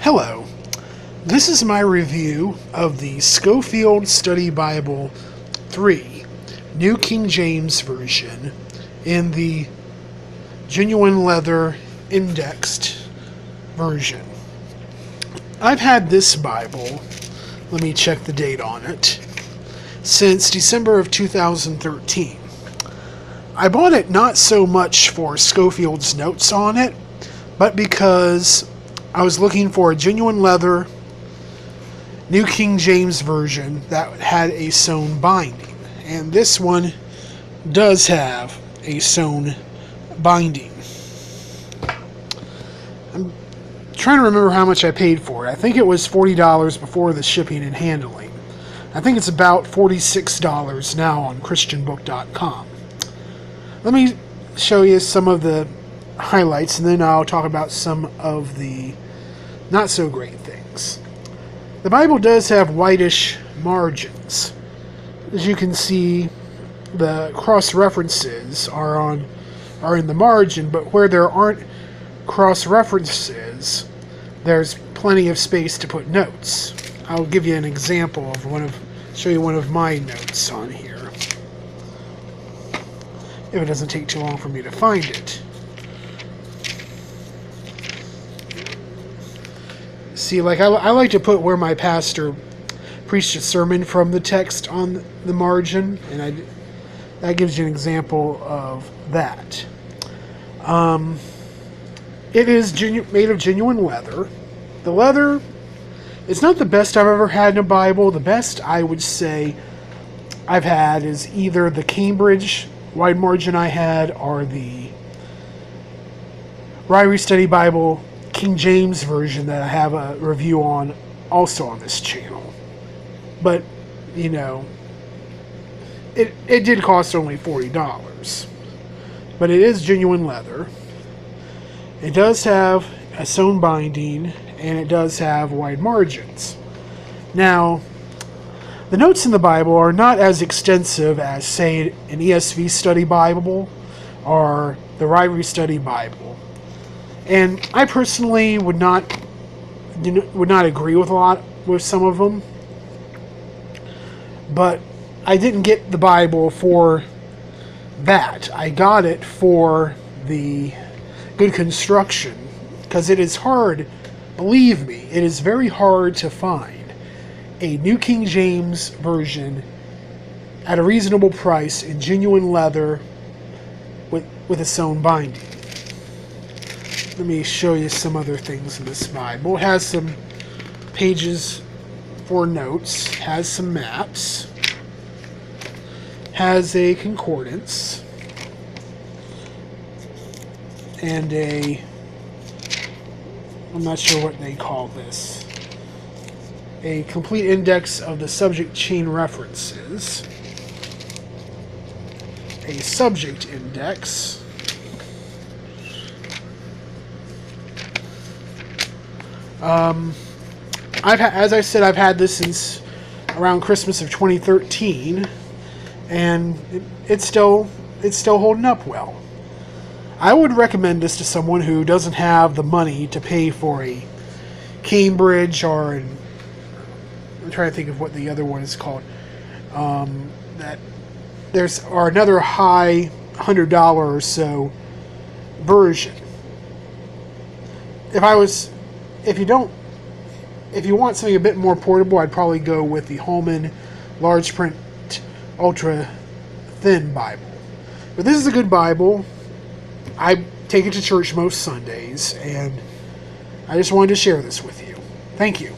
Hello, this is my review of the Scofield Study Bible 3, New King James Version, in the genuine leather indexed version. I've had this Bible, let me check the date on it, since December of 2013. I bought it not so much for Scofield's notes on it, but because I was looking for a genuine leather New King James Version that had a sewn binding. And this one does have a sewn binding. I'm trying to remember how much I paid for it. I think it was $40 before the shipping and handling. I think it's about $46 now on christianbook.com. Let me show you some of the highlights, and then I'll talk about some of the not so great things. The Bible does have whitish margins. As you can see, the cross references are in the margin, but where there aren't cross references, there's plenty of space to put notes. I'll give you an example of show you one of my notes on here, if it doesn't take too long for me to find it. See, like I like to put where my pastor preached a sermon from the text on the margin, and that gives you an example of that. It is made of genuine leather. The leather, it's not the best I've ever had in a Bible. The best I would say I've had is either the Cambridge wide margin I had, or the Ryrie Study Bible King James Version that I have a review on also on this channel. But, you know, it did cost only $40. But it is genuine leather. It does have a sewn binding, and it does have wide margins. Now, the notes in the Bible are not as extensive as, say, an ESV Study Bible or the Ryrie Study Bible. And I personally would not agree with some of them. But I didn't get the Bible for that. I got it for the good construction, because it is hard, believe me, it is very hard to find a New King James Version at a reasonable price in genuine leather with a sewn binding. Let me show you some other things in this Bible. It has some pages for notes, has some maps, has a concordance, and I'm not sure what they call this, a complete index of the subject chain references, a subject index, as I said, I've had this since around Christmas of 2013, and it's still holding up well. I would recommend this to someone who doesn't have the money to pay for a Cambridge, or I'm trying to think of what the other one is called. Or another high $100 or so version. If you want something a bit more portable, I'd probably go with the Holman large print ultra thin Bible. But this is a good Bible. I take it to church most Sundays, and I just wanted to share this with you. Thank you.